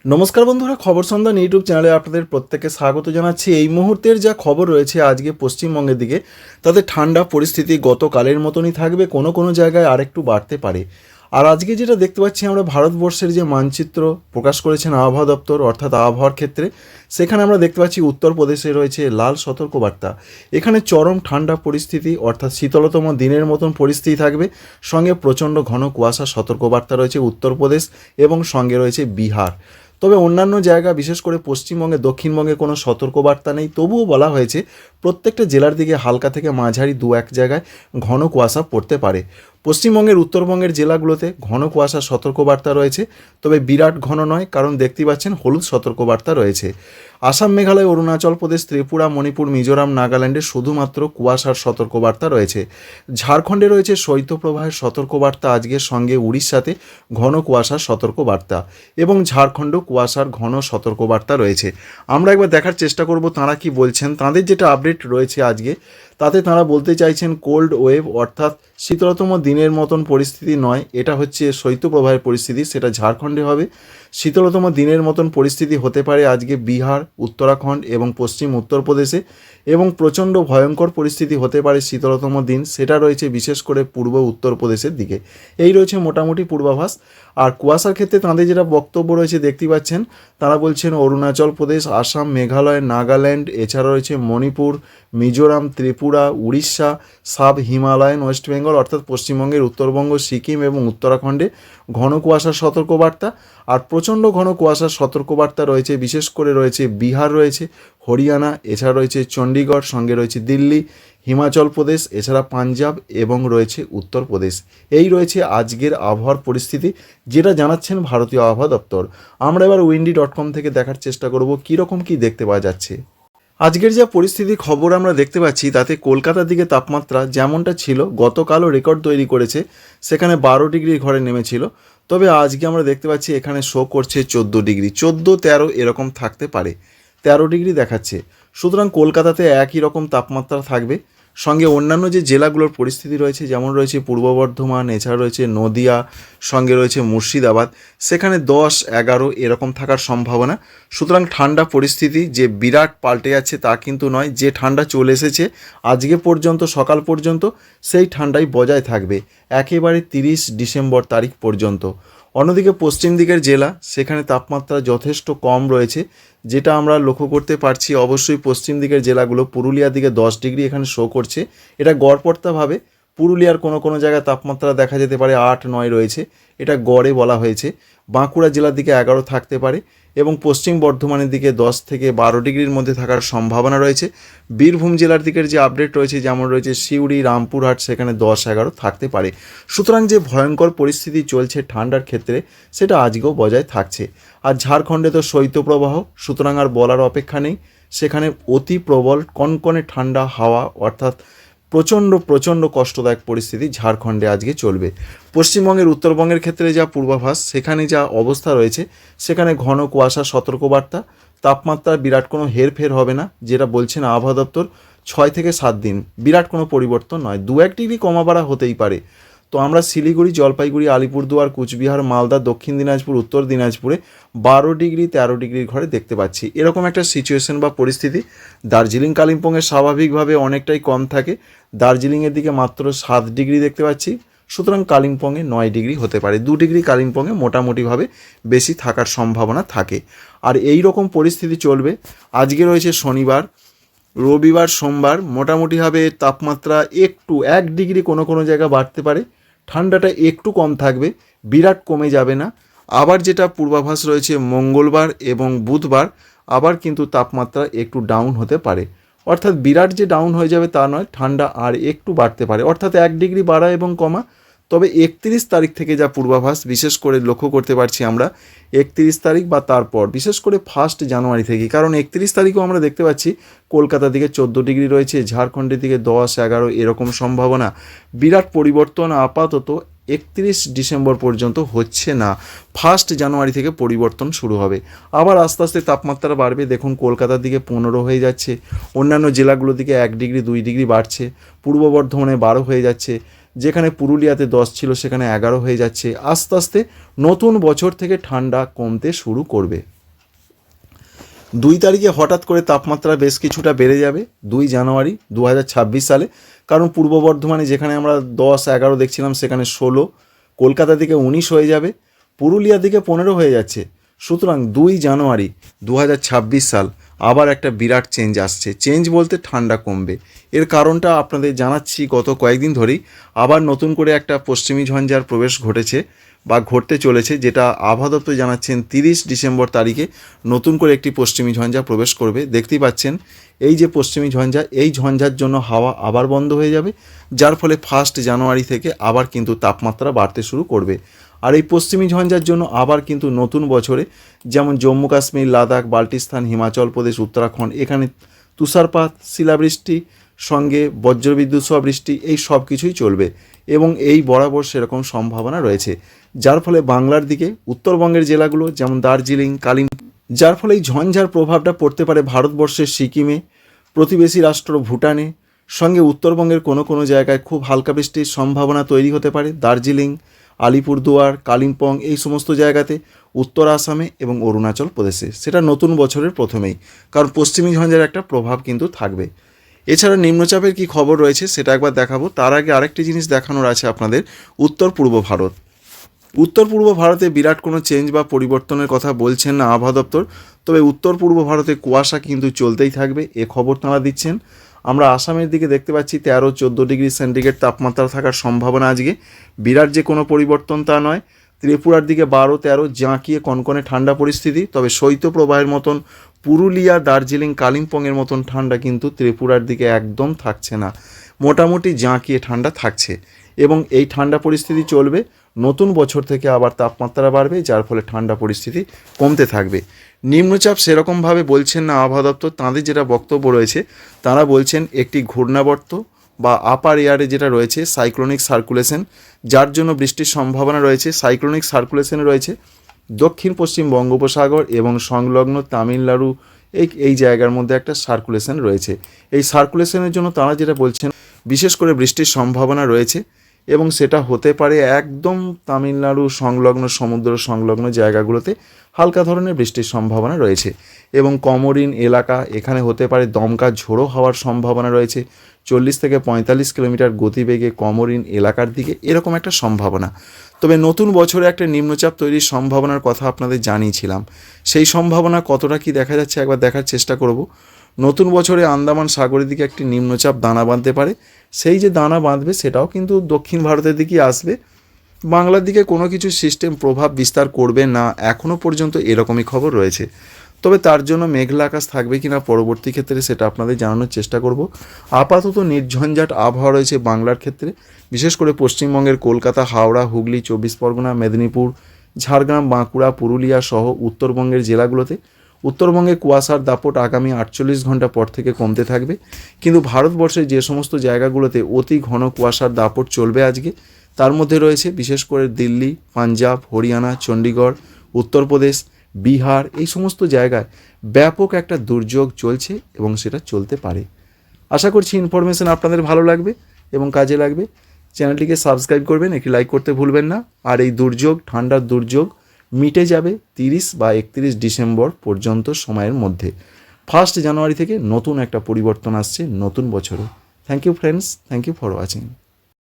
নমস্কার বন্ধুরা, খবর সন্ধান ইউটিউব চ্যানেলে আপনাদের প্রত্যেককে স্বাগত জানাচ্ছি। এই মুহূর্তের যা খবর রয়েছে আজকে পশ্চিমবঙ্গের দিকে, তাতে ঠান্ডা পরিস্থিতি গতকালের মতনই থাকবে, কোনো কোনো জায়গায় আরেকটু বাড়তে পারে। আর আজকে যেটা দেখতে পাচ্ছি আমরা, ভারতবর্ষের যে মানচিত্র প্রকাশ করেছেন আবহাওয়া দপ্তর, অর্থাৎ আবহাওয়ার ক্ষেত্রে, সেখানে আমরা দেখতে পাচ্ছি উত্তরপ্রদেশে রয়েছে লাল সতর্কবার্তা। এখানে চরম ঠান্ডা পরিস্থিতি, অর্থাৎ শীতলতম দিনের মতন পরিস্থিতি থাকবে, সঙ্গে প্রচণ্ড ঘন কুয়াশা সতর্কবার্তা রয়েছে উত্তরপ্রদেশ এবং সঙ্গে রয়েছে বিহার। তবে অন্যান্য জায়গা, বিশেষ করে পশ্চিমবঙ্গে, দক্ষিণবঙ্গে কোনো সতর্কবার্তা নেই। তবুও বলা হয়েছে প্রত্যেকটা জেলার দিকে হালকা থেকে মাঝারি দু এক জায়গায় ঘন কুয়াশা পড়তে পারে। পশ্চিমবঙ্গের উত্তরবঙ্গের জেলাগুলোতে ঘন কুয়াশার সতর্কবার্তা রয়েছে, তবে বিরাট ঘন নয়, কারণ দেখতেই পাচ্ছেন হলুদ সতর্কবার্তা রয়েছে। আসাম, মেঘালয়, অরুণাচল প্রদেশ, ত্রিপুরা, মণিপুর, মিজোরাম, নাগাল্যান্ডে শুধুমাত্র কুয়াশার সতর্কবার্তা রয়েছে। ঝাড়খণ্ডে রয়েছে শৈত্যপ্রবাহের সতর্কবার্তা আজকের, সঙ্গে উড়িষ্যাতে ঘন কুয়াশার সতর্কবার্তা এবং ঝাড়খণ্ড কুয়াশার ঘন সতর্কবার্তা রয়েছে। আমরা একবার দেখার চেষ্টা করব তাঁরা কি বলছেন। তাঁদের যেটা আপডেট রয়েছে আজকে, তাতে তাঁরা বলতে চাইছেন কোল্ড ওয়েভ, অর্থাৎ শীতলতম দিনের মতন পরিস্থিতি নয়, এটা হচ্ছে শৈত্যপ্রবাহের পরিস্থিতি, সেটা ঝাড়খণ্ডে হবে। শীতলতম দিনের মতন পরিস্থিতি হতে পারে আজকে বিহার, উত্তরাখণ্ড এবং পশ্চিম উত্তরপ্রদেশে, এবং প্রচণ্ড ভয়ঙ্কর পরিস্থিতি হতে পারে শীতলতম দিন, সেটা রয়েছে বিশেষ করে পূর্ব উত্তরপ্রদেশের দিকে। এই রয়েছে মোটামুটি পূর্বাভাস। আর কুয়াশার ক্ষেত্রে তাঁদের যেটা বক্তব্য রয়েছে দেখতে পাচ্ছেন, তারা বলছেন অরুণাচল প্রদেশ, আসাম, মেঘালয়, নাগাল্যান্ড, এছাড়া রয়েছে Manipur, Mizoram, Tripura, Orissa, sub Himalayan West Bengal, অর্থাৎ পশ্চিমবঙ্গের উত্তরবঙ্গ, সিকিম এবং উত্তরাখণ্ডে ঘন কুয়াশার সতর্কবার্তা। আর প্রচণ্ড ঘন কুয়াশার সতর্কবার্তা রয়েছে, বিশেষ করে রয়েছে বিহার, রয়েছে হরিয়ানা, এছাড়া রয়েছে চণ্ডীগড়, সঙ্গে রয়েছে দিল্লি, হিমাচল প্রদেশ, এছাড়া পাঞ্জাব এবং রয়েছে উত্তরপ্রদেশ। এই রয়েছে আজকের আবহাওয়ার পরিস্থিতি, যেটা জানাচ্ছেন ভারতীয় আবহাওয়া দপ্তর। আমরা এবার windy.com থেকে দেখার চেষ্টা করব কীরকম কী দেখতে পাওয়া যাচ্ছে। আজকের যা পরিস্থিতি খবর আমরা দেখতে পাচ্ছি, তাতে কলকাতার দিকে তাপমাত্রা যেমনটা ছিল, গতকালও রেকর্ড তৈরি করেছে, সেখানে 12 ডিগ্রির ঘরে নেমেছিল। তবে আজকে আমরা দেখতে পাচ্ছি এখানে শো করছে 14 ডিগ্রি, 14-13 এরকম থাকতে পারে, 13 ডিগ্রি দেখাচ্ছে। সুতরাং কলকাতাতে একই রকম তাপমাত্রা থাকবে। সঙ্গে অন্যান্য যে জেলাগুলোর পরিস্থিতি রয়েছে, যেমন রয়েছে পূর্ব বর্ধমান, এছাড়া রয়েছে নদিয়া, সঙ্গে রয়েছে মুর্শিদাবাদ, সেখানে 10-11 এরকম থাকার সম্ভাবনা। সুতরাং ঠান্ডা পরিস্থিতি যে বিরাট পাল্টে যাচ্ছে তা কিন্তু নয়। যে ঠান্ডা চলে এসেছে আজকে পর্যন্ত, সকাল পর্যন্ত, সেই ঠান্ডাই বজায় থাকবে একেবারে 30 ডিসেম্বর তারিখ পর্যন্ত। অন্যদিকে পশ্চিম দিকের জেলা, সেখানে তাপমাত্রা যথেষ্ট কম রয়েছে, যেটা আমরা লক্ষ্য করতে পারছি। অবশ্যই পশ্চিম দিকের জেলাগুলো, পুরুলিয়ার দিকে 10 ডিগ্রি এখানে শো করছে, এটা গড়পড়তাভাবে। পুরুলিয়ার কোনো কোনো জায়গায় তাপমাত্রা দেখা যেতে পারে 8-9 রয়েছে, এটা গড়ে বলা হয়েছে। বাঁকুড়া জেলার দিকে 11 থাকতে পারে, এবং পশ্চিম বর্ধমানের দিকে 10 থেকে 12 ডিগ্রির মধ্যে থাকার সম্ভাবনা রয়েছে। বীরভূম জেলার দিকের যে আপডেট রয়েছে, যেমন রয়েছে সিউড়ি, রামপুরহাট, সেখানে 10-11 থাকতে পারে। সুতরাং যে ভয়ঙ্কর পরিস্থিতি চলছে ঠান্ডার ক্ষেত্রে, সেটা আজকেও বজায় থাকছে। আর ঝাড়খণ্ডে তো শৈত্যপ্রবাহ, সুতরাং আর বলার অপেক্ষা নেই। সেখানে অতি প্রবল কনকনে ঠান্ডা হাওয়া, অর্থাৎ প্রচণ্ড কষ্টদায়ক পরিস্থিতি ঝাড়খণ্ডে আজকে চলবে। পশ্চিমবঙ্গের, উত্তরবঙ্গের ক্ষেত্রে যা পূর্বাভাস, সেখানে যা অবস্থা রয়েছে, সেখানে ঘন কুয়াশা সতর্কবার্তা। তাপমাত্রার বিরাট কোনো হেরফের হবে না, যেটা বলছেন আবহাওয়া দপ্তর। 6 থেকে 7 দিন বিরাট কোনো পরিবর্তন নয়, 2-1 ডিগ্রি কমা বাড়া হতেই পারে। তো আমরা শিলিগুড়ি, জলপাইগুড়ি, আলিপুরদুয়ার, কুচবিহার, মালদা, দক্ষিণ দিনাজপুর, উত্তর দিনাজপুরে 12 ডিগ্রি 13 ডিগ্রির ঘরে দেখতে পাচ্ছি। এরকম একটা সিচুয়েশন বা পরিস্থিতি। দার্জিলিং, কালিম্পংয়ে স্বাভাবিকভাবে অনেকটাই কম থাকে, দার্জিলিংয়ের দিকে মাত্র 7 ডিগ্রি দেখতে পাচ্ছি। সুতরাং কালিম্পংয়ে 9 ডিগ্রি হতে পারে, 2 ডিগ্রি কালিম্পংয়ে মোটামুটিভাবে বেশি থাকার সম্ভাবনা থাকে। আর এই রকম পরিস্থিতি চলবে। আজকে রয়েছে শনিবার, রবিবার, সোমবার মোটামুটিভাবে তাপমাত্রা একটু 1 ডিগ্রি কোনো কোনো জায়গা বাড়তে পারে, ঠান্ডাটা একটু কম থাকবে, বিরাট কমে যাবে না। আবার যেটা পূর্বাভাস রয়েছে, মঙ্গলবার এবং বুধবার আবার কিন্তু তাপমাত্রা একটু ডাউন হতে পারে। অর্থাৎ বিরাট যে ডাউন হয়ে যাবে তা নয়, ঠান্ডা আর একটু বাড়তে পারে, অর্থাৎ 1 ডিগ্রি বাড়া এবং কমা। তবে 31 তারিখ থেকে যা পূর্বাভাস বিশেষ করে লক্ষ্য করতে পারছি আমরা, 31 তারিখ বা তারপর, বিশেষ করে 1 জানুয়ারি থেকে, কারণ 31 তারিখও আমরা দেখতে পাচ্ছি কলকাতার দিকে 14 ডিগ্রি রয়েছে, ঝাড়খণ্ডের দিকে 10-11 এরকম সম্ভাবনা। বিরাট পরিবর্তন আপাতত 31 ডিসেম্বর পর্যন্ত হচ্ছে না, 1 জানুয়ারি থেকে পরিবর্তন শুরু হবে। আবার আস্তে আস্তে তাপমাত্রা বাড়বে। দেখুন কলকাতার দিকে 15 হয়ে যাচ্ছে, অন্যান্য জেলাগুলোর দিকে 1 ডিগ্রি 2 ডিগ্রি বাড়ছে, পূর্ব বর্ধমানে 12 হয়ে যাচ্ছে, যেখানে পুরুলিয়াতে 10 ছিল সেখানে 11 হয়ে যাচ্ছে। আস্তে আস্তে নতুন বছর থেকে ঠান্ডা কমতে শুরু করবে। 2 তারিখে হঠাৎ করে তাপমাত্রা বেশ কিছুটা বেড়ে যাবে 2 জানুয়ারি 2026 সালে। কারণ পূর্ব বর্ধমানে যেখানে আমরা 10-11 দেখছিলাম সেখানে 16, কলকাতা দিকে 19 হয়ে যাবে, পুরুলিয়া দিকে 15 হয়ে যাচ্ছে। সুতরাং 2 জানুয়ারি 2026 সাল আবার একটা বিরাট চেঞ্জ আসছে। চেঞ্জ বলতে ঠান্ডা কমবে। এর কারণটা আপনাদের জানাচ্ছি, গত কয়েকদিন ধরেই আবার নতুন করে একটা পশ্চিমী ঝঞ্ঝার প্রবেশ ঘটেছে বা ঘটতে চলেছে, যেটা আবহাওয়া দপ্তর জানাচ্ছেন 30 ডিসেম্বর তারিখে নতুন করে একটি পশ্চিমী ঝঞ্ঝা প্রবেশ করবে। দেখতেই পাচ্ছেন এই যে পশ্চিমী ঝঞ্ঝা, এই ঝঞ্ঝার জন্য হাওয়া আবার বন্ধ হয়ে যাবে, যার ফলে 1 জানুয়ারি থেকে আবার কিন্তু তাপমাত্রা বাড়তে শুরু করবে। আর এই পশ্চিমী ঝঞ্ঝার জন্য আবার কিন্তু নতুন বছরে যেমন জম্মু কাশ্মীর, লাদাখ, বাল্টিস্তান, হিমাচল প্রদেশ, উত্তরাখণ্ড এখানে তুষারপাত, শিলাবৃষ্টি সঙ্গে বজ্রবিদ্যুৎ সহ বৃষ্টি এই সব কিছুই চলবে এবং এই বরাবর সেরকম সম্ভাবনা রয়েছে, যার ফলে বাংলার দিকে উত্তরবঙ্গের জেলাগুলো যেমন দার্জিলিং, কালিম্পং, যার ফলে এই ঝঞ্ঝার প্রভাবটা পড়তে পারে ভারতবর্ষের সিকিমে, প্রতিবেশী রাষ্ট্র ভুটানে, সঙ্গে উত্তরবঙ্গের কোনো কোনো জায়গায় খুব হালকা বৃষ্টির সম্ভাবনা তৈরি হতে পারে দার্জিলিং, আলিপুরদুয়ার, কালিম্পং এই সমস্ত জায়গাতে, উত্তর আসামে এবং অরুণাচল প্রদেশে। সেটা নতুন বছরের প্রথমেই, কারণ পশ্চিমী ঝঞ্ঝার একটা প্রভাব কিন্তু থাকবে। এছাড়া নিম্নচাপের কি খবর রয়েছে সেটা একবার দেখাবো। তার আগে আরেকটি জিনিস দেখানোর আছে আপনাদের, উত্তর পূর্ব ভারত। উত্তর পূর্ব ভারতে বিরাট কোনো চেঞ্জ বা পরিবর্তনের কথা বলছেন না আবহাওয়া দপ্তর, তবে উত্তর পূর্ব ভারতে কুয়াশা কিন্তু চলতেই থাকবে, এ খবর তাঁরা দিচ্ছেন। আমরা আসামের দিকে দেখতে পাচ্ছি 13-14 ডিগ্রি সেন্টিগ্রেড তাপমাত্রা থাকার সম্ভাবনা আজকে, বিরাট যে কোনো পরিবর্তন তা নয়। ত্রিপুরার দিকে 12-13 জাঁকিয়ে কনকনে ঠান্ডা পরিস্থিতি, তবে শৈত্যপ্রবাহের মতন পুরুলিয়া, দার্জিলিং, কালিম্পংয়ের মতন ঠান্ডা কিন্তু ত্রিপুরার দিকে একদম থাকছে না, মোটামুটি জাঁকিয়ে ঠান্ডা থাকছে এবং এই ঠান্ডা পরিস্থিতি চলবে। নতুন বছর থেকে আবার তাপমাত্রা বাড়বে, যার ফলে ঠান্ডা পরিস্থিতি কমতে থাকবে। নিম্নচাপ সেরকমভাবে বলছেন না আবহাওয়া দপ্তর, তাঁদের যেটা বক্তব্য রয়েছে তারা বলছেন একটি ঘূর্ণাবর্ত বা আপার এয়ারে যেটা রয়েছে সাইক্লোনিক সার্কুলেশন, যার জন্য বৃষ্টির সম্ভাবনা রয়েছে। সাইক্লোনিক সার্কুলেশনে রয়েছে দক্ষিণ পশ্চিম বঙ্গোপসাগর এবং সংলগ্ন তামিলনাড়ু, এই জায়গার মধ্যে একটা সার্কুলেশন রয়েছে। এই সার্কুলেশনের জন্য তারা যেটা বলছেন বিশেষ করে বৃষ্টির সম্ভাবনা রয়েছে এবং সেটা হতে পারে একদম তামিলনাড়ু সংলগ্ন, সমুদ্র সংলগ্ন জায়গাগুলোতে হালকা ধরনের বৃষ্টির সম্ভাবনা রয়েছে এবং কমরিন এলাকা, এখানে হতে পারে দমকা ঝোড়ো হওয়ার সম্ভাবনা রয়েছে 40 থেকে 45 কিলোমিটার গতিবেগে কমরিন এলাকার দিকে, এরকম একটা সম্ভাবনা। তবে নতুন বছরে একটা নিম্নচাপ তৈরির সম্ভাবনার কথা আপনাদের জানিয়েছিলাম, সেই সম্ভাবনা কতটা কি দেখা যাচ্ছে একবার দেখার চেষ্টা করব। নতুন বছরে আন্দামান সাগরের দিকে একটি নিম্নচাপ দানা বাঁধতে পারে, সেই যে দানা বাঁধবে সেটাও কিন্তু দক্ষিণ ভারতের দিকেই আসবে, বাংলার দিকে কোনো কিছু সিস্টেম প্রভাব বিস্তার করবে না এখনও পর্যন্ত, এরকমই খবর রয়েছে। তবে তার জন্য মেঘলা আকাশ থাকবে কিনা পরবর্তী ক্ষেত্রে সেটা আপনাদের জানানোর চেষ্টা করব। আপাতত নির্ঝঞ্ঝাট আবহাওয়া রয়েছে বাংলার ক্ষেত্রে, বিশেষ করে পশ্চিমবঙ্গের কলকাতা, হাওড়া, হুগলি, 24 পরগনা, মেদিনীপুর, ঝাড়গ্রাম, বাঁকুড়া, পুরুলিয়া সহ উত্তরবঙ্গের জেলাগুলোতে। উত্তরবঙ্গে কুয়াশার দাপট আগামী 48 ঘন্টা পর থেকে কমতে থাকবে, কিন্তু ভারতবর্ষের যে সমস্ত জায়গাগুলোতে অতি ঘন কুয়াশার দাপট চলবে আজকে, তার মধ্যে রয়েছে বিশেষ করে দিল্লি, পাঞ্জাব, হরিয়ানা, চণ্ডীগড়, উত্তরপ্রদেশ, বিহার, এই সমস্ত জায়গায় ব্যাপক একটা দুর্যোগ চলছে এবং সেটা চলতে পারে। আশা করছি ইনফরমেশন আপনাদের ভালো লাগবে এবং কাজে লাগবে। চ্যানেলটিকে সাবস্ক্রাইব করবেন, একটি লাইক করতে ভুলবেন না। আর এই দুর্যোগ, ঠান্ডার দুর্যোগ মিটে যাবে 30 বা 31 ডিসেম্বর পর্যন্ত সময়ের মধ্যে। 1 জানুয়ারি থেকে নতুন একটা পরিবর্তন আসছে নতুন বছরে। Thank you friends, thank you for watching.